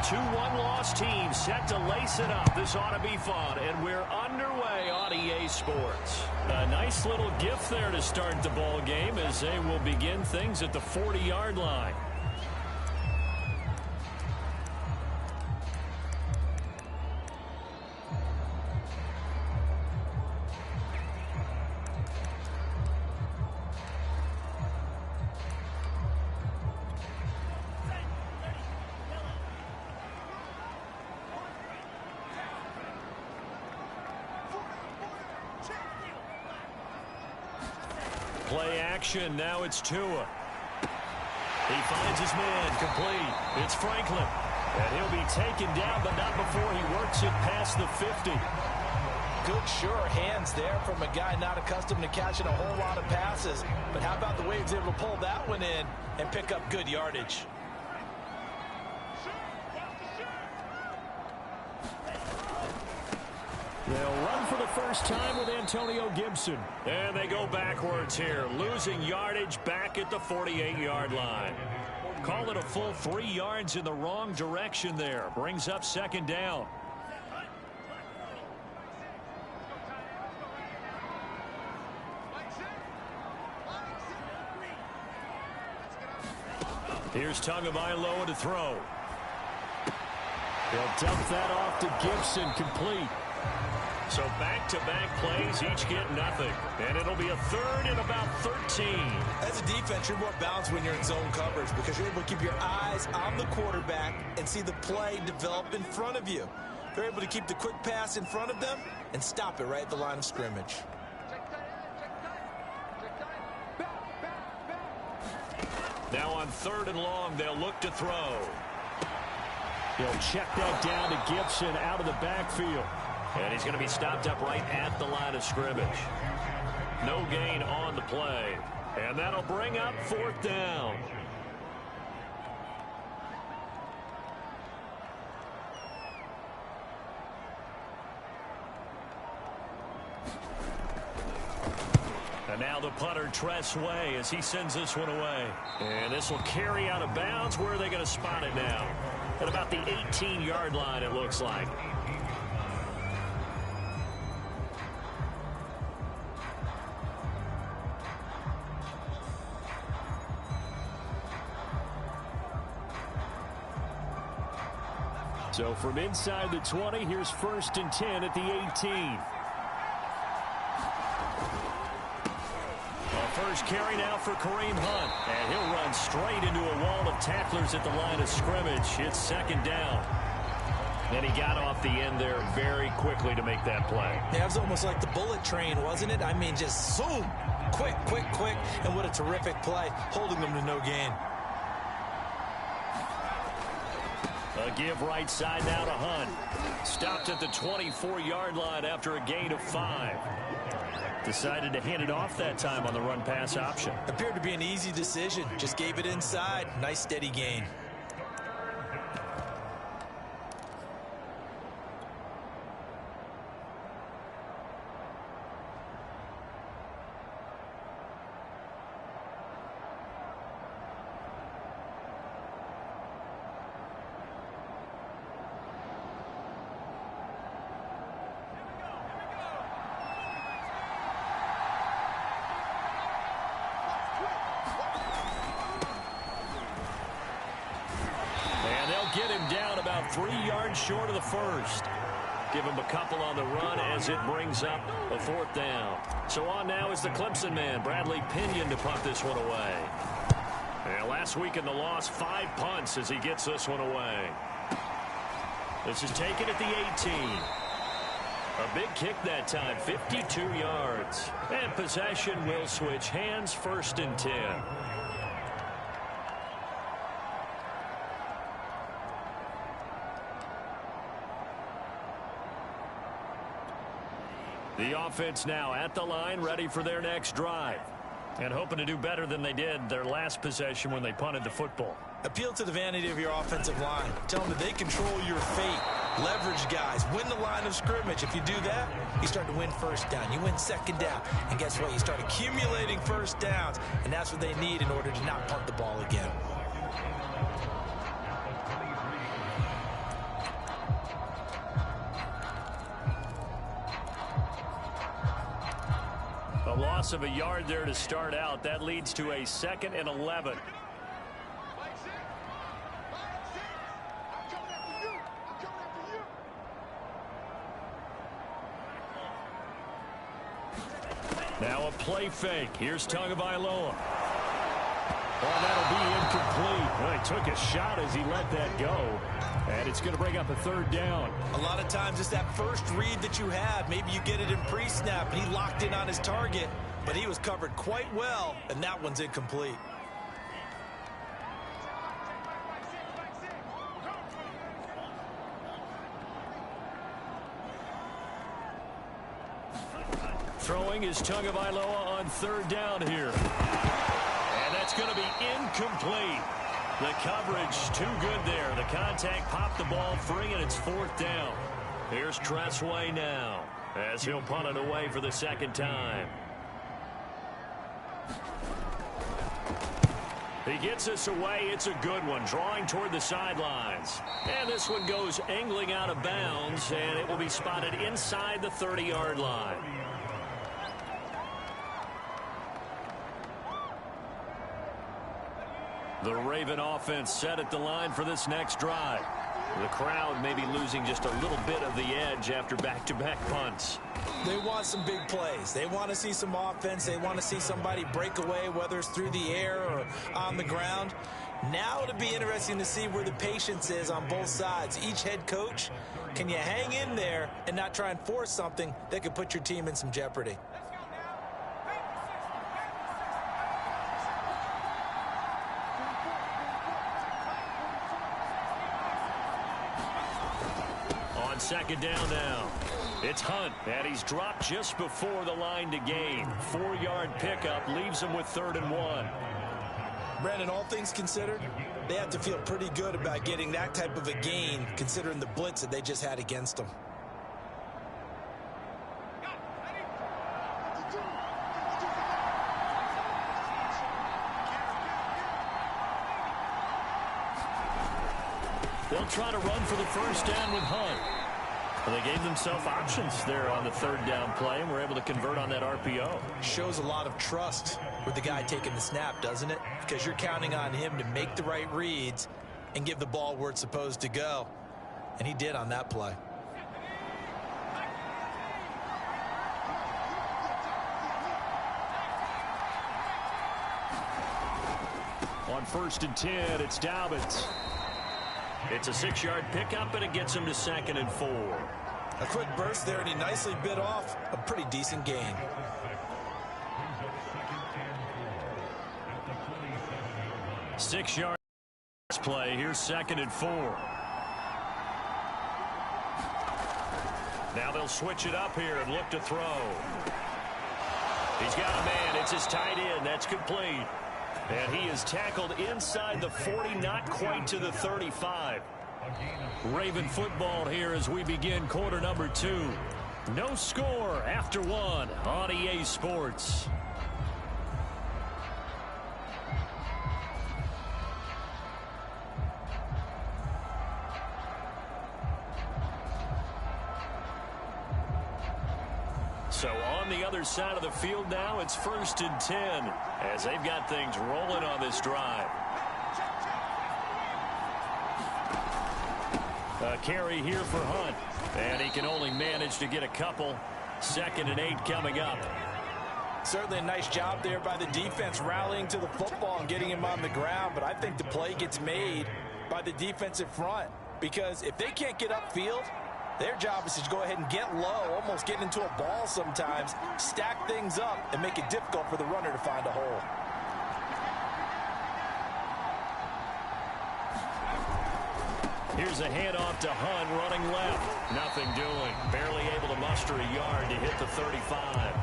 Two one-loss teams set to lace it up. This ought to be fun, and we're underway on EA Sports. A nice little gift there to start the ball game as they will begin things at the 40-yard line. Play action. Now it's Tua. He finds his man. Complete. It's Franklin. And he'll be taken down, but not before he works it past the 50. Good, sure hands there from a guy not accustomed to catching a whole lot of passes. But how about the way he was able to pull that one in and pick up good yardage? They'll run for the first time with Antonio Gibson. And they go backwards here, losing yardage back at the 48-yard line. Call it a full 3 yards in the wrong direction there. Brings up second down. Here's Tagovailoa to throw. He'll dump that off to Gibson, complete. So back-to-back plays, each get nothing. And it'll be a third and about 13. As a defense, you're more balanced when you're in zone coverage because you're able to keep your eyes on the quarterback and see the play develop in front of you. They're able to keep the quick pass in front of them and stop it right at the line of scrimmage. Now on third and long, they'll look to throw. He'll check that down to Gibson out of the backfield. And he's going to be stopped up right at the line of scrimmage. No gain on the play. And that'll bring up fourth down. And now the punter Tress Way as he sends this one away. And this will carry out of bounds. Where are they going to spot it now? At about the 18-yard line, it looks like. So from inside the 20, here's first and 10 at the 18. First carry now for Kareem Hunt. And he'll run straight into a wall of tacklers at the line of scrimmage. It's second down. And he got off the end there very quickly to make that play. Yeah, it was almost like the bullet train, wasn't it? I mean, just zoom. Quick, quick, quick. And what a terrific play, holding them to no gain. A give right side now to Hunt. Stopped at the 24-yard line after a gain of 5. Decided to hand it off that time on the run-pass option. Appeared to be an easy decision. Just gave it inside. Nice steady gain. Get him down about 3 yards short of the first. Give him a couple on the run as it brings up a fourth down. So on now is the Clemson man, Bradley Pinion, to punt this one away. And last week in the loss, 5 punts as he gets this one away. This is taken at the 18. A big kick that time, 52 yards. And possession will switch hands, first and 10. The offense now at the line, ready for their next drive. And hoping to do better than they did their last possession when they punted the football. Appeal to the vanity of your offensive line. Tell them that they control your fate. Leverage guys. Win the line of scrimmage. If you do that, you start to win first down. You win second down. And guess what? You start accumulating first downs. And that's what they need in order to not punt the ball again. A loss of a yard there to start out. That leads to a 2nd and 11. Now a play fake. Here's Tagovailoa. Oh, that'll be incomplete. Well, he took a shot as he let that go. And it's going to bring up a 3rd down. A lot of times it's that first read that you have. Maybe you get it in pre-snap, and he locked in on his target, but he was covered quite well, and that one's incomplete. Throwing is Tagovailoa on 3rd down here. And that's going to be incomplete. The coverage too good there. The contact popped the ball free, and it's 4th down. Here's Tressway now as he'll punt it away for the 2nd time. He gets us away. It's a good one, drawing toward the sidelines. And this one goes angling out of bounds, and it will be spotted inside the 30-yard line. The Raven offense set at the line for this next drive. The crowd may be losing just a little bit of the edge after back-to-back punts. They want some big plays. They want to see some offense. They want to see somebody break away, whether it's through the air or on the ground. Now it'll be interesting to see where the patience is on both sides. Each head coach, can you hang in there and not try and force something that could put your team in some jeopardy? On 2nd down now, it's Hunt, and he's dropped just before the line to gain. 4-yard pickup leaves him with 3rd and 1. Brandon, all things considered, they have to feel pretty good about getting that type of a gain, considering the blitz that they just had against them. They'll try to run for the 1st down with Hunt. Well, they gave themselves options there on the 3rd down play, and were able to convert on that RPO. Shows a lot of trust with the guy taking the snap, doesn't it? Because you're counting on him to make the right reads and give the ball where it's supposed to go. And he did on that play. On 1st and 10, it's Dobbins. It's a 6-yard pickup, and it gets him to 2nd and 4. A quick burst there, and he nicely bit off a pretty decent gain. Six-yard play. Here's 2nd and 4. Now they'll switch it up here and look to throw. He's got a man. It's his tight end. That's complete. And he is tackled inside the 40, not quite to the 35. Raven football here as we begin quarter number 2. No score after 1 on EA Sports. So on the other side of the field now, it's 1st and 10 as they've got things rolling on this drive. A carry here for Hunt, and he can only manage to get a couple. 2nd and 8 coming up. Certainly a nice job there by the defense rallying to the football and getting him on the ground, but I think the play gets made by the defensive front, because if they can't get upfield, their job is to go ahead and get low, almost get into a ball sometimes, stack things up, and make it difficult for the runner to find a hole. Here's a handoff to Hunt running left. Nothing doing. Barely able to muster a yard to hit the 35.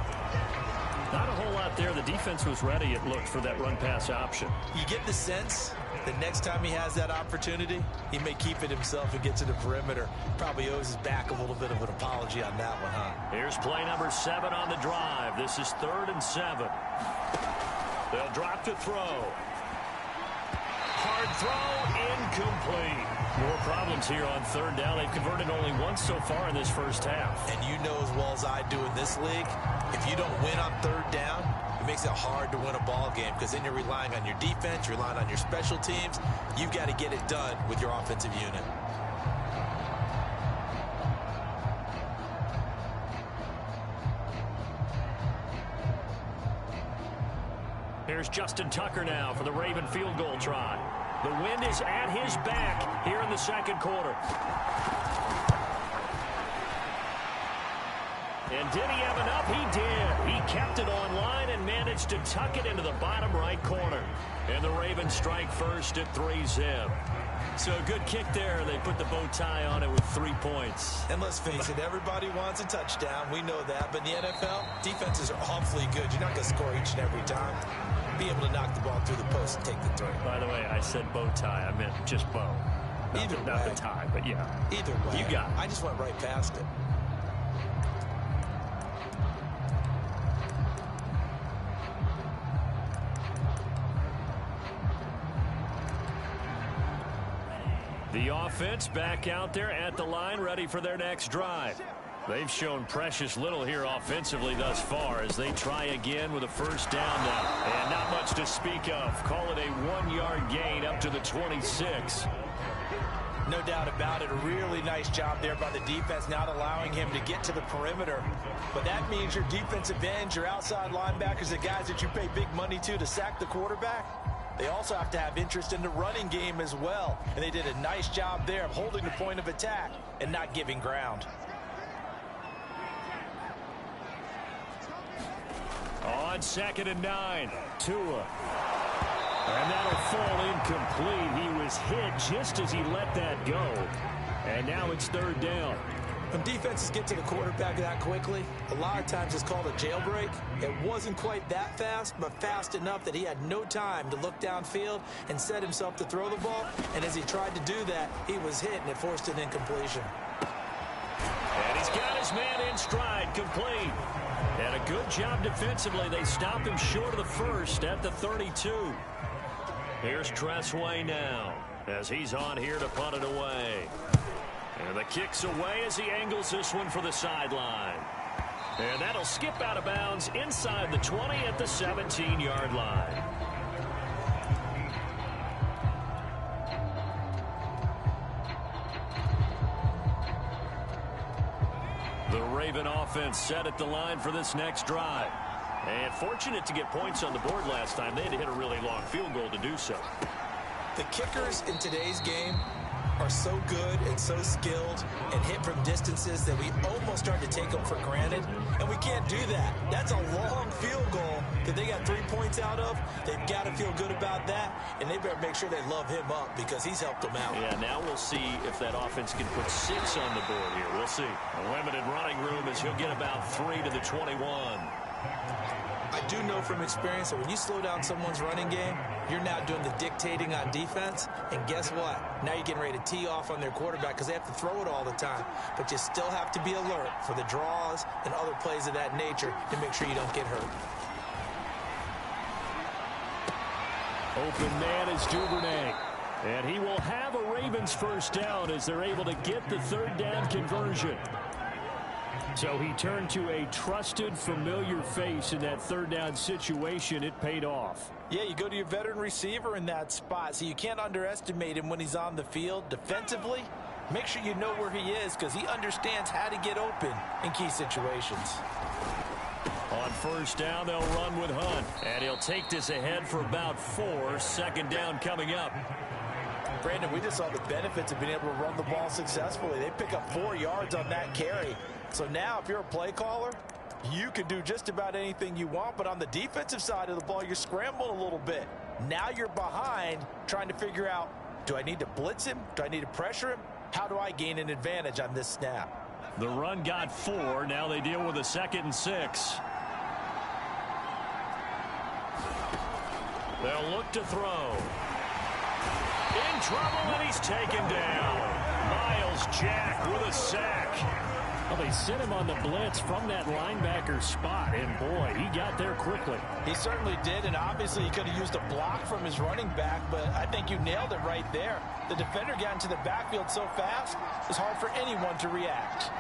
Not a whole lot there. The defense was ready, it looked, for that run-pass option. You get the sense that next time he has that opportunity, he may keep it himself and get to the perimeter. Probably owes his back a little bit of an apology on that one, huh? Here's play number 7 on the drive. This is 3rd and 7. They'll drop to throw. Hard throw, incomplete. More problems here on third down. They've converted only once so far in this first half. And you know as well as I do in this league, if you don't win on third down, it makes it hard to win a ball game because then you're relying on your defense, you're relying on your special teams. You've got to get it done with your offensive unit. Here's Justin Tucker now for the Raven field goal try. The wind is at his back here in the second quarter. And did he have enough? He did. He kept it on line and managed to tuck it into the bottom right corner. And the Ravens strike first at 3-zip. So a good kick there. They put the bow tie on it with 3 points. And let's face it, everybody wants a touchdown. We know that. But in the NFL, defenses are awfully good. You're not going to score each and every time. Be able to knock the ball through the post and take the throw. By the way, I said bow tie. I meant just bow. Not the tie, but yeah. Either way. You got it. I just went right past it. The offense back out there at the line, ready for their next drive. They've shown precious little here offensively thus far as they try again with a first down now. And not much to speak of. Call it a 1-yard gain up to the 26. No doubt about it. A really nice job there by the defense, not allowing him to get to the perimeter. But that means your defensive ends, your outside linebackers, the guys that you pay big money to sack the quarterback, they also have to have interest in the running game as well. And they did a nice job there of holding the point of attack and not giving ground. On 2nd and 9, Tua. And that'll fall incomplete. He was hit just as he let that go. And now it's 3rd down. When defenses get to the quarterback that quickly, a lot of times it's called a jailbreak. It wasn't quite that fast, but fast enough that he had no time to look downfield and set himself to throw the ball. And as he tried to do that, he was hit, and it forced an incompletion. And he's got his man in stride, complete. And a good job defensively. They stop him short of the first at the 32. Here's Tressway now as he's on here to punt it away. And the kick's away as he angles this one for the sideline. And that'll skip out of bounds inside the 20 at the 17-yard line. The Raven offense set at the line for this next drive. And fortunate to get points on the board last time. They had to hit a really long field goal to do so. The kickers in today's game are so good and so skilled and hit from distances that we almost start to take them for granted. And we can't do that. That's a long field goal that they got 3 points out of. They've got to feel good about that. And they better make sure they love him up because he's helped them out. Yeah, now we'll see if that offense can put 6 on the board here. We'll see. A limited running room as he'll get about 3 to the 21. I do know from experience that when you slow down someone's running game, you're now doing the dictating on defense. And guess what? Now you're getting ready to tee off on their quarterback because they have to throw it all the time. But you still have to be alert for the draws and other plays of that nature to make sure you don't get hurt. Open man is Duvernay. And he will have a Ravens first down as they're able to get the 3rd down conversion. So he turned to a trusted, familiar face in that 3rd down situation. It paid off. Yeah, you go to your veteran receiver in that spot, so you can't underestimate him when he's on the field. Defensively, make sure you know where he is because he understands how to get open in key situations. On first down, they'll run with Hunt. And he'll take this ahead for about 4. 2nd down coming up. Brandon, we just saw the benefits of being able to run the ball successfully. They pick up 4 yards on that carry. So now if you're a play caller, you can do just about anything you want. But on the defensive side of the ball, you're scrambling a little bit. Now you're behind trying to figure out, do I need to blitz him? Do I need to pressure him? How do I gain an advantage on this snap? The run got 4. Now they deal with a 2nd and 6. They'll look to throw. In trouble, and he's taken down. Miles Jack with a sack. Well, they sent him on the blitz from that linebacker spot, and boy, he got there quickly. He certainly did, and obviously he could have used a block from his running back, but I think you nailed it right there. The defender got into the backfield so fast, it's hard for anyone to react.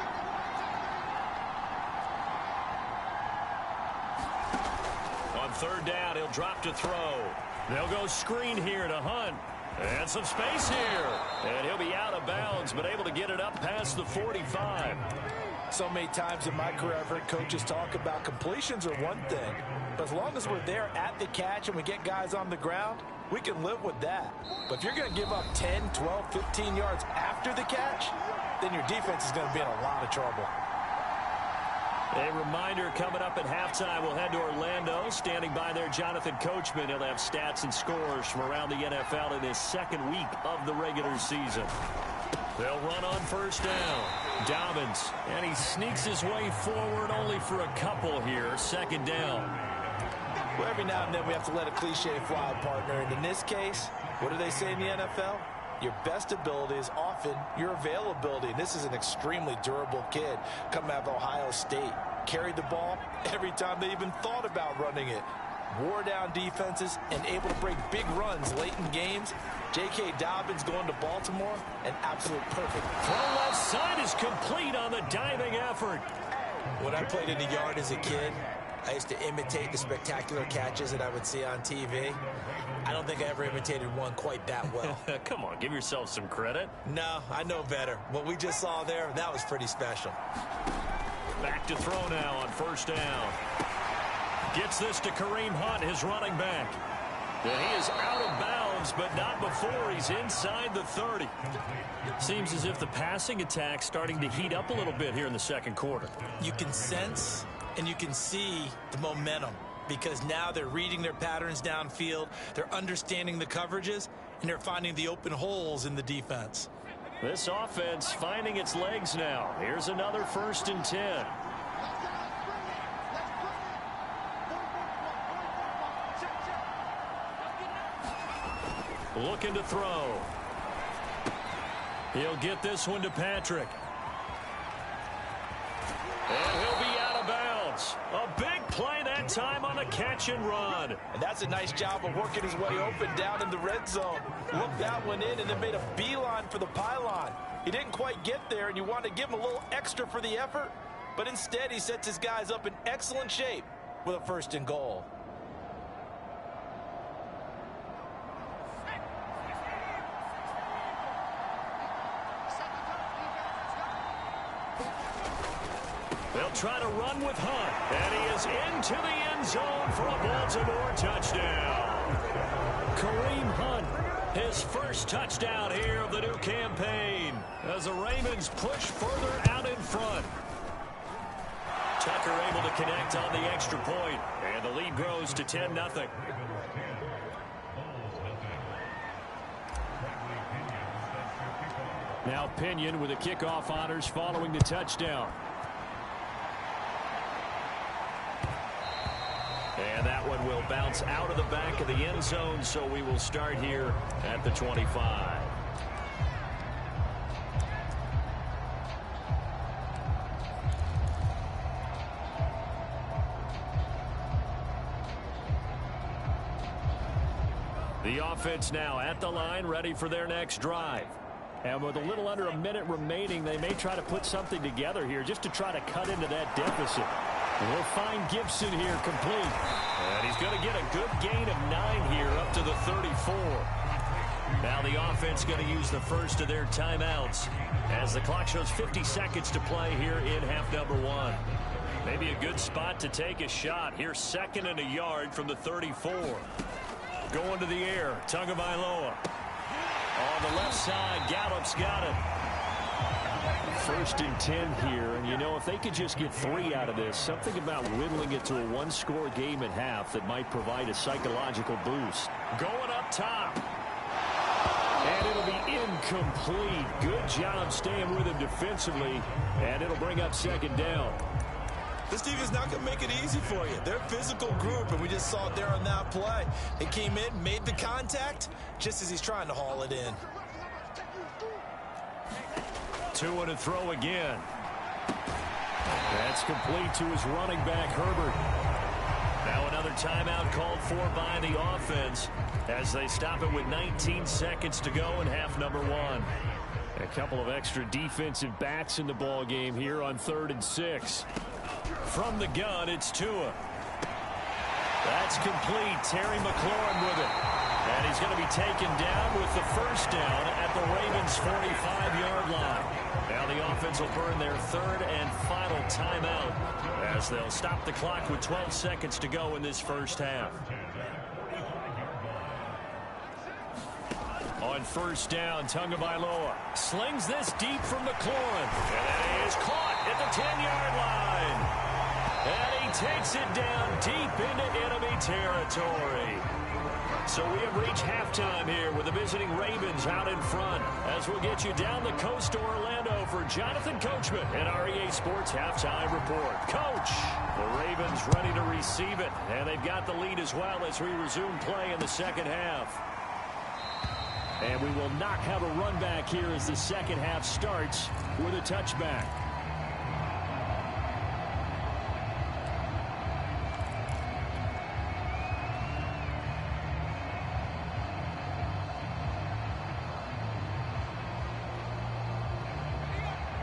On third down, he'll drop to throw. They'll go screen here to Hunt. And some space here. And he'll be out of bounds, but able to get it up past the 45. So many times in my career, I've heard coaches talk about completions are one thing. But as long as we're there at the catch and we get guys on the ground, we can live with that. But if you're going to give up 10, 12, 15 yards after the catch, then your defense is going to be in a lot of trouble. A reminder coming up at halftime, we'll head to Orlando. Standing by there, Jonathan Coachman. He'll have stats and scores from around the NFL in his second week of the regular season. They'll run on first down. Dobbins, and he sneaks his way forward only for a couple here. Second down. Well, every now and then we have to let a cliche fly, partner. And in this case, what do they say in the NFL? Your best ability is often your availability. And this is an extremely durable kid coming out of Ohio State. Carried the ball every time they even thought about running it. Wore down defenses and able to break big runs late in games. J.K. Dobbins going to Baltimore, an absolute perfect. Throw left side is complete on the diving effort. When I played in the yard as a kid, I used to imitate the spectacular catches that I would see on TV. I don't think I ever imitated one quite that well. Come on, give yourself some credit. No, I know better. What we just saw there, that was pretty special. Back to throw now on first down. Gets this to Kareem Hunt, his running back. And he is out of bounds, but not before he's inside the 30. Seems as if the passing attack's starting to heat up a little bit here in the second quarter. You can sense and you can see the momentum because now they're reading their patterns downfield, they're understanding the coverages, and they're finding the open holes in the defense. This offense finding its legs now. Here's another 1st and 10. Looking to throw. He'll get this one to Patrick. And he'll be out of bounds. A big play that time on a catch and run. And that's a nice job of working his way open down in the red zone. Looked that one in and then made a beeline for the pylon. He didn't quite get there, and you want to give him a little extra for the effort. But instead, he sets his guys up in excellent shape with a 1st and goal. They'll try to run with Hunt, and he is into the end zone for a Baltimore touchdown. Kareem Hunt, his first touchdown here of the new campaign, as the Ravens push further out in front. Tucker able to connect on the extra point, and the lead grows to 10-0. Now Pinion with the kickoff honors following the touchdown. And that one will bounce out of the back of the end zone, so we will start here at the 25. The offense now at the line, ready for their next drive. And with a little under a minute remaining, they may try to put something together here just to try to cut into that deficit. We'll find Gibson here complete. And he's going to get a good gain of 9 here up to the 34. Now the offense going to use the first of their timeouts as the clock shows 50 seconds to play here in half number 1. Maybe a good spot to take a shot. Here's 2nd and a yard from the 34. Going to the air, Tagovailoa. On the left side, Gallup's got it. 1st and 10 here, and you know, if they could just get 3 out of this, something about whittling it to a 1-score game at half that might provide a psychological boost. Going up top. And it'll be incomplete. Good job staying with him defensively, and it'll bring up 2nd down. This team is not going to make it easy for you. They're a physical group, and we just saw it there on that play. They came in, made the contact, just as he's trying to haul it in. 2 and a throw again. That's complete to his running back, Herbert. Now another timeout called for by the offense as they stop it with 19 seconds to go in half number one. A couple of extra defensive backs in the ball game here on 3rd and 6. From the gun, it's Tua. That's complete. Terry McLaurin with it. And he's going to be taken down with the first down at the Ravens' 45-yard line. Now the offense will burn their 3rd and final timeout as they'll stop the clock with 12 seconds to go in this first half. On first down, Tagovailoa slings this deep from McLaurin. And it is caught at the 10-yard line. And he takes it down deep into enemy territory. So we have reached halftime here with the visiting Ravens out in front as we'll get you down the coast to Orlando for Jonathan Coachman and our EA Sports Halftime Report. Coach, the Ravens ready to receive it, and they've got the lead as well as we resume play in the second half. And we will not have a run back here as the second half starts with a touchback.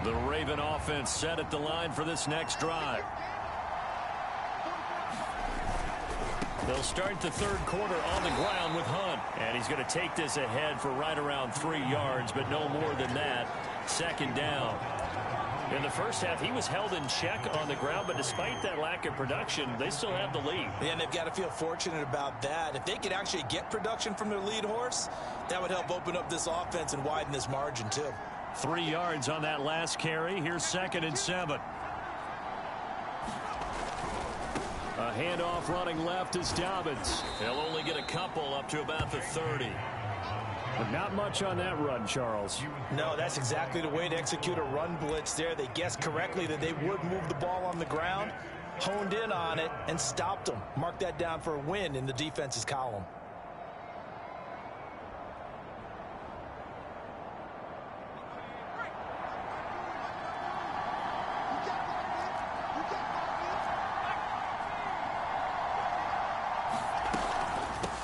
The Raven offense set at the line for this next drive. They'll start the third quarter on the ground with Hunt. And he's going to take this ahead for right around 3 yards, but no more than that. Second down. In the first half, he was held in check on the ground, but despite that lack of production, they still have the lead. Yeah, and they've got to feel fortunate about that. If they could actually get production from their lead horse, that would help open up this offense and widen this margin, too. 3 yards on that last carry. Here's 2nd and 7. A handoff running left is Dobbins. They'll only get a couple up to about the 30. But not much on that run, Charles. No, that's exactly the way to execute a run blitz there. They guessed correctly that they would move the ball on the ground, honed in on it, and stopped them. Mark that down for a win in the defense's column.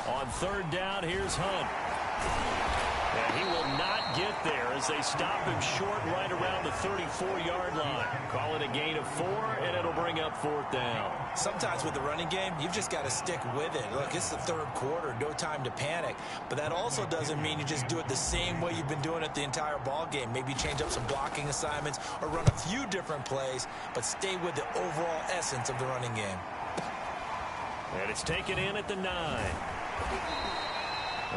On third down, here's Hunt. And he will not get there as they stop him short right around the 34-yard line. Call it a gain of 4, and it'll bring up 4th down. Sometimes with the running game, you've just got to stick with it. Look, it's the third quarter, no time to panic. But that also doesn't mean you just do it the same way you've been doing it the entire ball game. Maybe change up some blocking assignments or run a few different plays, but stay with the overall essence of the running game. And it's taken in at the 9.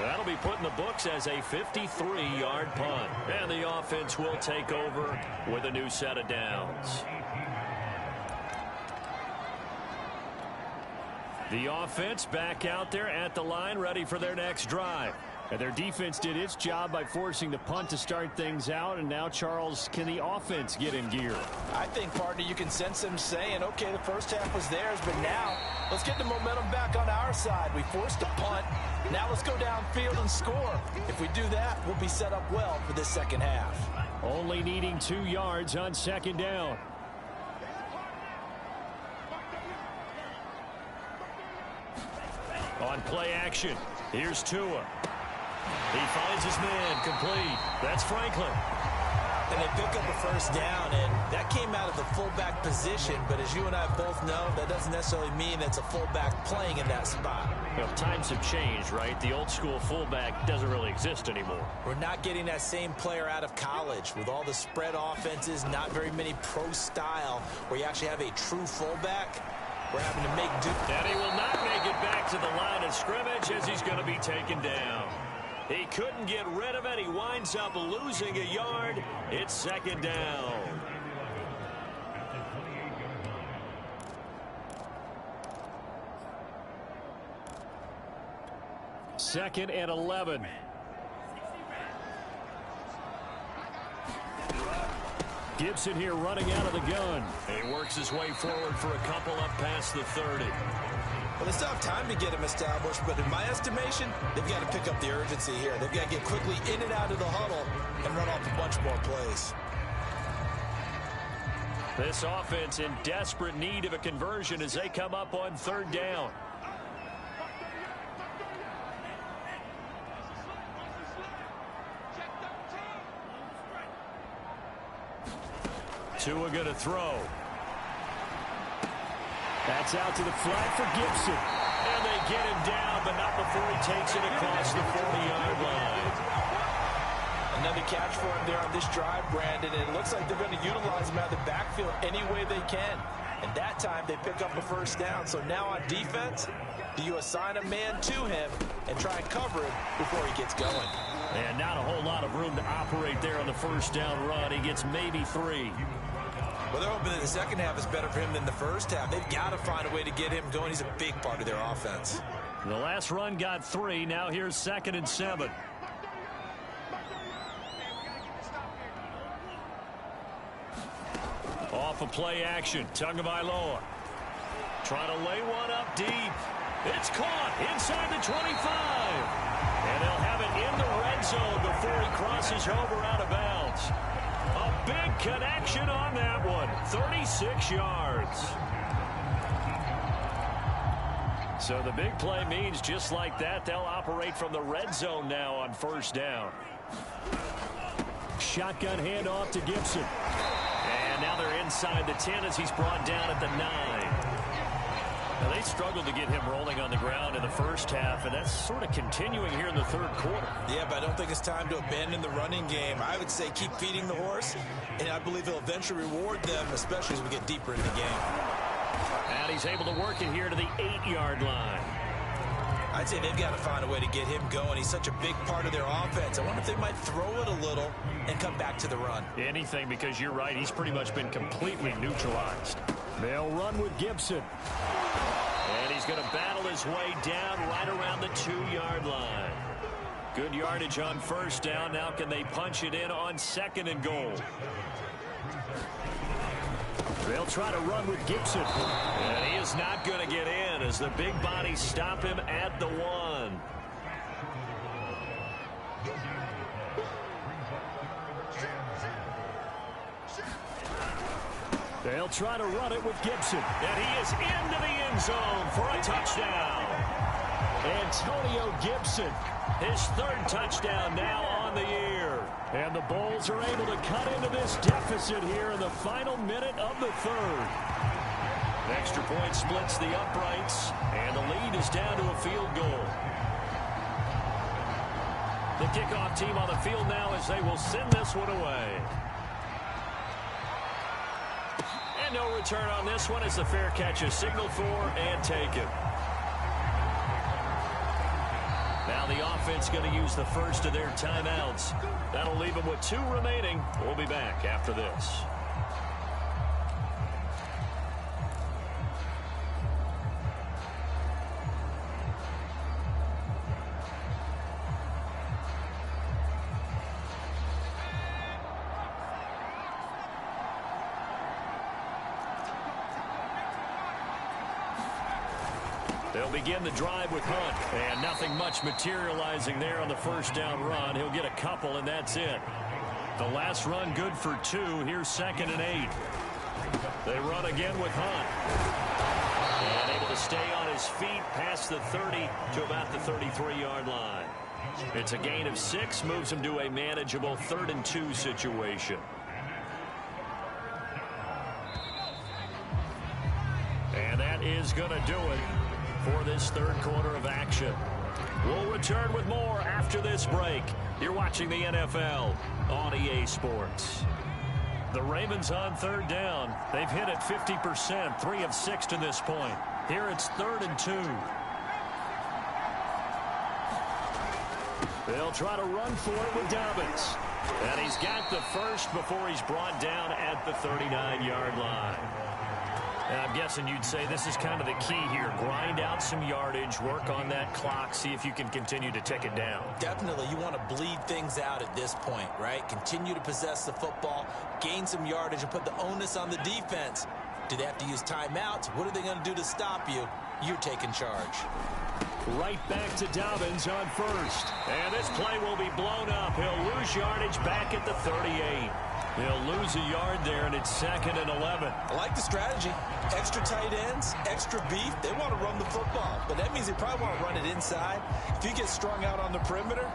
That'll be put in the books as a 53-yard punt. And the offense will take over with a new set of downs. The offense back out there at the line, ready for their next drive. And their defense did its job by forcing the punt to start things out. And now, Charles, can the offense get in gear? I think, partner, you can sense them saying, okay, the first half was theirs, but now let's get the momentum back on our side. We forced a punt. Now let's go downfield and score. If we do that, we'll be set up well for this second half. Only needing 2 yards on second down. On play action, here's Tua. He finds his man, complete. That's Franklin. And they pick up a first down, and that came out of the fullback position. But as you and I both know, that doesn't necessarily mean it's a fullback playing in that spot. Well, times have changed, right? The old school fullback doesn't really exist anymore. We're not getting that same player out of college. With all the spread offenses, not very many pro style, where you actually have a true fullback. We're having to make do. And he will not make it back to the line of scrimmage as he's going to be taken down. He couldn't get rid of it. He winds up losing a yard. It's second down. Second and 11. Gibson here running out of the gun. He works his way forward for a couple up past the 30. Well, they still have time to get him established, but in my estimation, they've got to pick up the urgency here. They've got to get quickly in and out of the huddle and run off a bunch more plays. This offense in desperate need of a conversion as they come up on third down. Tua going to throw. That's out to the flat for Gibson. And they get him down, but not before he takes it across the 40-yard line. Another catch for him there on this drive, Brandon. And it looks like they're going to utilize him out of the backfield any way they can. And that time they pick up a first down. So now on defense, do you assign a man to him and try and cover him before he gets going? And not a whole lot of room to operate there on the first down run. He gets maybe 3. Well, they're hoping that the second half is better for him than the first half. They've got to find a way to get him going. He's a big part of their offense. The last run got 3. Now here's 2nd and 7. Off a play action. Tagovailoa trying to lay one up deep. It's caught inside the 25. And they'll have it in the red zone before he crosses over out of bounds. A big connection on that one. 36 yards. So the big play means just like that, they'll operate from the red zone now on first down. Shotgun handoff to Gibson. And now they're inside the 10 as he's brought down at the 9. Now they struggled to get him rolling on the ground in the first half, and that's sort of continuing here in the third quarter. Yeah, but I don't think it's time to abandon the running game. I would say keep feeding the horse, and I believe he'll eventually reward them, especially as we get deeper into the game. And he's able to work it here to the 8-yard line. I'd say they've got to find a way to get him going. He's such a big part of their offense. I wonder if they might throw it a little and come back to the run. Anything, because you're right, he's pretty much been completely neutralized. They'll run with Gibson. And he's going to battle his way down right around the 2-yard line. Good yardage on first down. Now can they punch it in on 2nd and goal? They'll try to run with Gibson. And he is not going to get in as the big bodies stop him at the 1. They'll try to run it with Gibson. And he is into the end zone for a touchdown. Antonio Gibson, his 3rd touchdown now on the year. And the Bulls are able to cut into this deficit here in the final minute of the 3rd. An extra point splits the uprights, and the lead is down to a field goal. The kickoff team on the field now as they will send this one away. And no return on this one as the fair catch is signaled for and taken. Now the offense going to use the first of their timeouts. That'll leave them with 2 remaining. We'll be back after this. They'll begin the drive with Hunt, and nothing much materializing there on the first down run. He'll get a couple, and that's it. The last run good for 2. Here's 2nd and 8. They run again with Hunt. And able to stay on his feet past the 30 to about the 33-yard line. It's a gain of 6, moves him to a manageable 3rd and 2 situation. And that is going to do it for this 3rd quarter of action. We'll return with more after this break. You're watching the NFL on EA Sports. The Ravens on 3rd down. They've hit it 50%, 3 of 6 to this point. Here it's 3rd and 2. They'll try to run for it with Dobbins. And he's got the first before he's brought down at the 39-yard line. And I'm guessing you'd say this is kind of the key here. Grind out some yardage, work on that clock, see if you can continue to take it down. Definitely. You want to bleed things out at this point, right? Continue to possess the football, gain some yardage, and put the onus on the defense. Do they have to use timeouts? What are they going to do to stop you? You're taking charge. Right back to Dobbins on first. And this play will be blown up. He'll lose yardage back at the 38. He'll lose a yard there, and it's 2nd and 11. I like the strategy. Extra tight ends, extra beef. They want to run the football, but that means they probably want to run it inside. If you get strung out on the perimeter,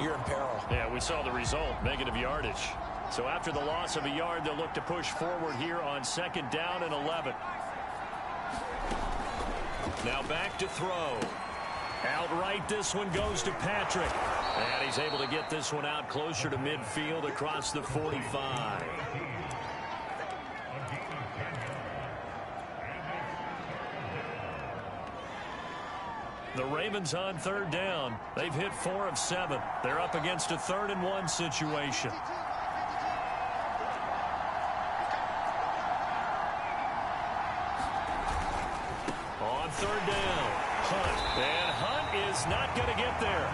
you're in peril. Yeah, we saw the result, negative yardage. So after the loss of a yard, they'll look to push forward here on 2nd down and 11. Now back to throw. Outright, this one goes to Patrick. And he's able to get this one out closer to midfield across the 45. The Ravens on 3rd down. They've hit 4 of 7. They're up against a 3rd and 1 situation. On 3rd down, Hunt. And Hunt is not going to get there.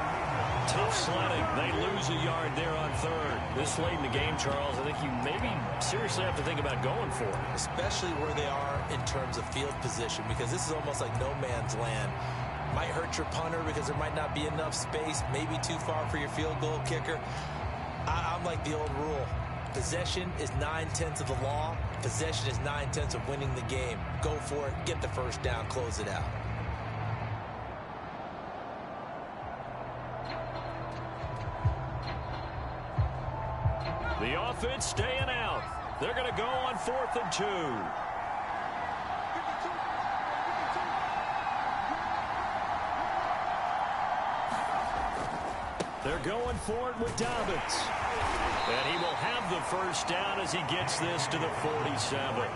Tough sledding. They lose a yard there on 3rd. This late in the game, Charles, I think you maybe seriously have to think about going for it. Especially where they are in terms of field position, because this is almost like no man's land. Might hurt your punter because there might not be enough space, maybe too far for your field goal kicker. I'm like the old rule. Possession is 9/10 of the law. Possession is 9/10 of winning the game. Go for it. Get the first down. Close it out. The offense staying out. They're going to go on 4th and 2. They're going for it with Dobbins. And he will have the first down as he gets this to the 47.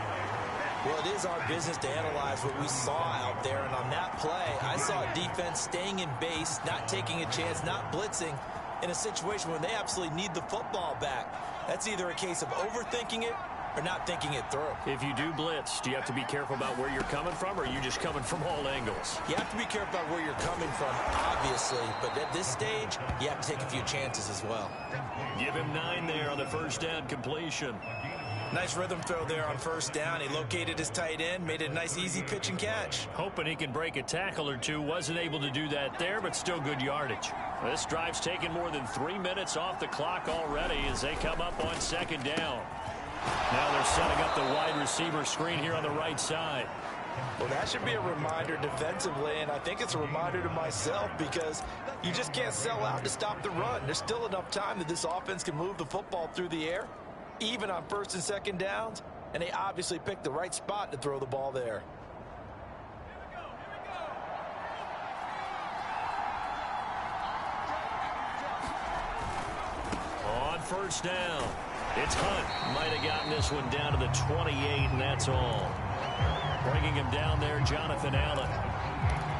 Well, it is our business to analyze what we saw out there. And on that play, I saw a defense staying in base, not taking a chance, not blitzing in a situation when they absolutely need the football back. That's either a case of overthinking it or not thinking it through. If you do blitz, do you have to be careful about where you're coming from, or are you just coming from all angles? You have to be careful about where you're coming from, obviously. But at this stage, you have to take a few chances as well. Give him 9 there on the first down completion. Nice rhythm throw there on 1st down. He located his tight end, made it a nice, easy pitch and catch. Hoping he can break a tackle or two. Wasn't able to do that there, but still good yardage. This drive's taken more than 3 minutes off the clock already as they come up on 2nd down. Now they're setting up the wide receiver screen here on the right side. Well, that should be a reminder defensively, and I think it's a reminder to myself because you just can't sell out to stop the run. There's still enough time that this offense can move the football through the air, even on 1st and 2nd downs, and they obviously picked the right spot to throw the ball there. On 1st down, it's Hunt. Might have gotten this one down to the 28, and that's all. Bringing him down there, Jonathan Allen.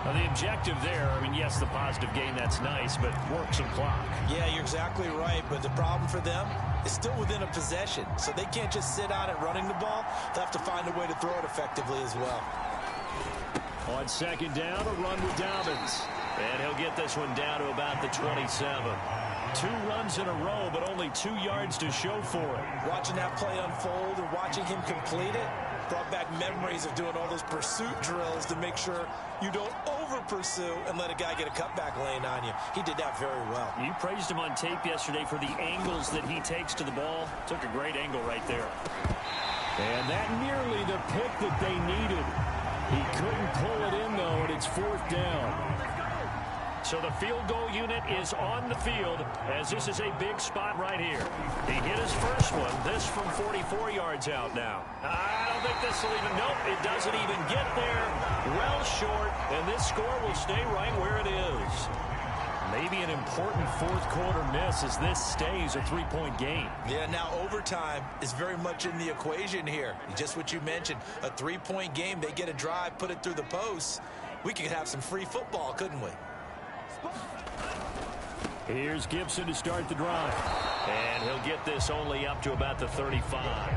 Now, the objective there, I mean, yes, the positive gain, that's nice, but work some clock. Yeah, you're exactly right, but the problem for them is still within a possession, so they can't just sit on it running the ball. They'll have to find a way to throw it effectively as well. On 2nd down, a run with Dobbins. And he'll get this one down to about the 27. 2 runs in a row, but only 2 yards to show for it. Watching that play unfold and watching him complete it brought back memories of doing all those pursuit drills to make sure you don't over-pursue and let a guy get a cutback lane on you. He did that very well. You praised him on tape yesterday for the angles that he takes to the ball. Took a great angle right there. And that nearly the pick that they needed. He couldn't pull it in, though, and it's 4th down. So the field goal unit is on the field as this is a big spot right here. He hit his first one. This from 44 yards out now. I don't think this will even, nope, it doesn't even get there. Well short, and this score will stay right where it is. Maybe an important 4th quarter miss as this stays a 3-point game. Yeah, now overtime is very much in the equation here. Just what you mentioned, a 3-point game. They get a drive, put it through the posts. We could have some free football, couldn't we? Here's Gibson to start the drive. And he'll get this only up to about the 35.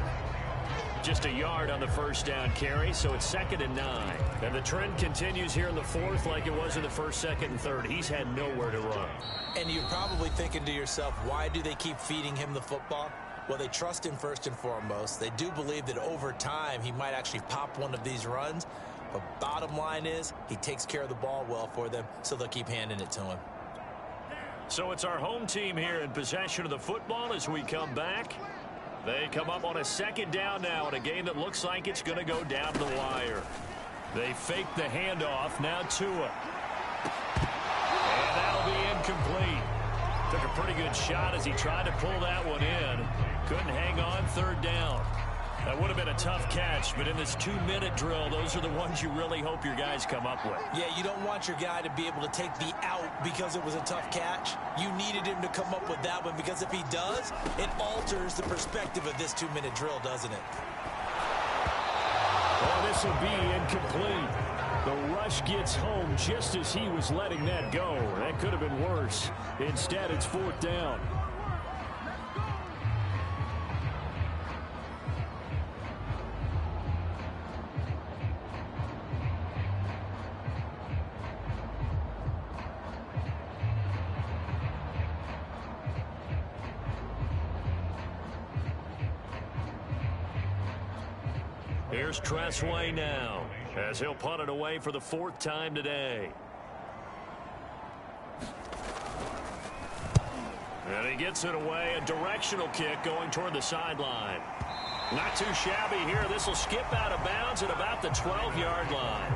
Just a yard on the first down carry, so it's 2nd and 9. And the trend continues here in the 4th like it was in the 1st, 2nd, and 3rd. He's had nowhere to run. And you're probably thinking to yourself, why do they keep feeding him the football? Well, they trust him first and foremost. They do believe that over time he might actually pop one of these runs. But bottom line is he takes care of the ball well for them, so they'll keep handing it to him. So it's our home team here in possession of the football as we come back. They come up on a second down now in a game that looks like it's going to go down to the wire. They fake the handoff. Now Tua. And that'll be incomplete. Took a pretty good shot as he tried to pull that one in. Couldn't hang on third down. That would have been a tough catch, but in this 2-minute drill, those are the ones you really hope your guys come up with. Yeah, you don't want your guy to be able to take the out because it was a tough catch. You needed him to come up with that one because if he does, it alters the perspective of this 2-minute drill, doesn't it? Well, this will be incomplete. The rush gets home just as he was letting that go. That could have been worse. Instead, it's fourth down. Here's Tressway now, as he'll punt it away for the 4th time today. And he gets it away, a directional kick going toward the sideline. Not too shabby here. This will skip out of bounds at about the 12-yard line.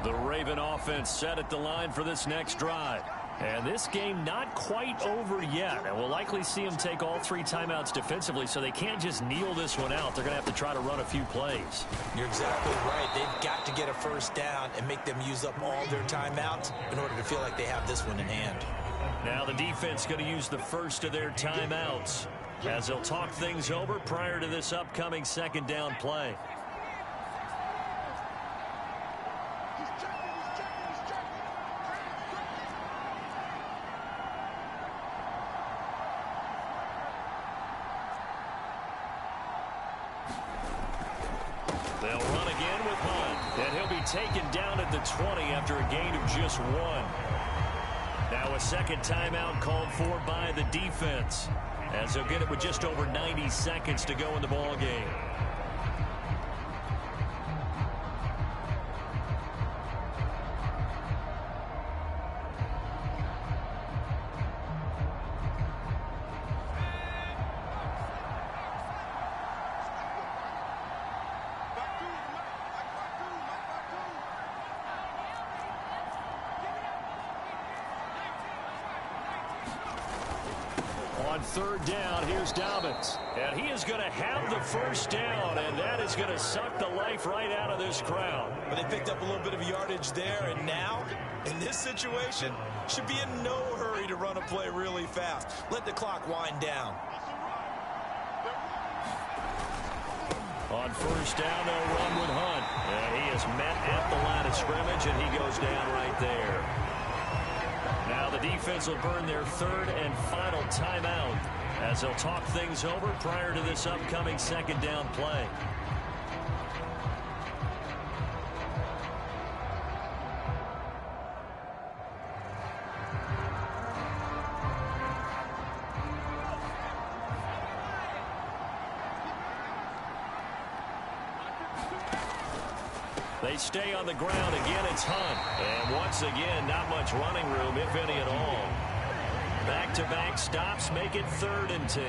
The Raven offense set at the line for this next drive. And this game not quite over yet. And we'll likely see them take all 3 timeouts defensively, so they can't just kneel this one out. They're going to have to try to run a few plays. You're exactly right. They've got to get a first down and make them use up all their timeouts in order to feel like they have this one in hand. Now the defense going to use the first of their timeouts as they'll talk things over prior to this upcoming second down play. They'll run again with Hunt, and he'll be taken down at the 20 after a gain of just 1. Now a second timeout called for by the defense, as they'll get it with just over 90 seconds to go in the ball game. On third down, here's Dobbins. And he is going to have the first down, and that is going to suck the life right out of this crowd. But they picked up a little bit of yardage there, and now, in this situation, should be in no hurry to run a play really fast. Let the clock wind down. On first down, they'll run with Hunt. And he is met at the line of scrimmage, and he goes down right there. Now the defense will burn their third and final timeout as they'll talk things over prior to this upcoming second down play. They stay on the ground. Again, it's Hunt. And once again, not much running room, if any at all. Back-to-back stops make it 3rd and 10.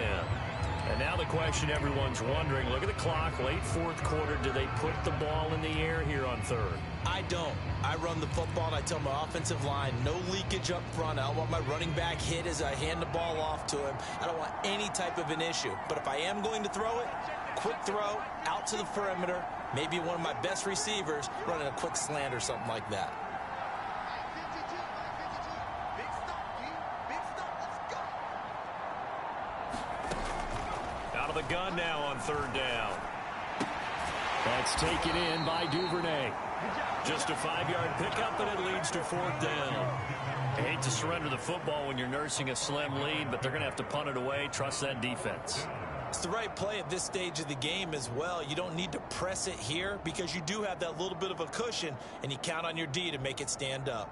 And now the question everyone's wondering, look at the clock, late 4th quarter. Do they put the ball in the air here on 3rd? I don't. I run the football, and I tell my offensive line, no leakage up front. I don't want my running back hit as I hand the ball off to him. I don't want any type of an issue. But if I am going to throw it, quick throw, out to the perimeter, maybe one of my best receivers running a quick slant or something like that. Out of the gun now on 3rd down. That's taken in by Duvernay. Just a 5-yard pickup, and it leads to 4th down. I hate to surrender the football when you're nursing a slim lead, but they're going to have to punt it away. Trust that defense. It's the right play at this stage of the game as well. You don't need to press it here because you do have that little bit of a cushion, and you count on your D to make it stand up.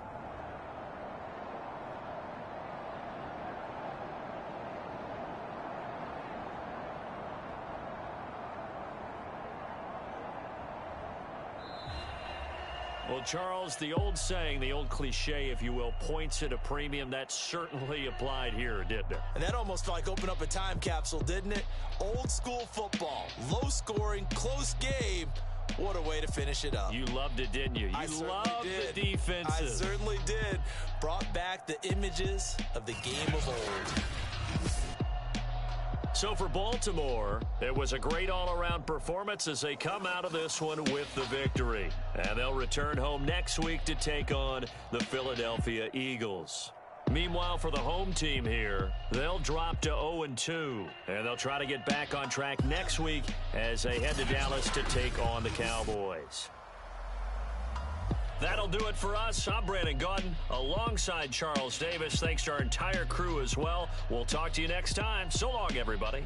Well, Charles, the old saying, the old cliche, if you will, points at a premium, that certainly applied here, didn't it? And that almost like opened up a time capsule, didn't it? Old school football, low scoring, close game. What a way to finish it up. You loved it, didn't you? You loved the defenses. I certainly did. Brought back the images of the game of old. So for Baltimore, it was a great all-around performance as they come out of this one with the victory. And they'll return home next week to take on the Philadelphia Eagles. Meanwhile, for the home team here, they'll drop to 0-2. And they'll try to get back on track next week as they head to Dallas to take on the Cowboys. That'll do it for us. I'm Brandon Gaudin alongside Charles Davis. Thanks to our entire crew as well. We'll talk to you next time. So long, everybody.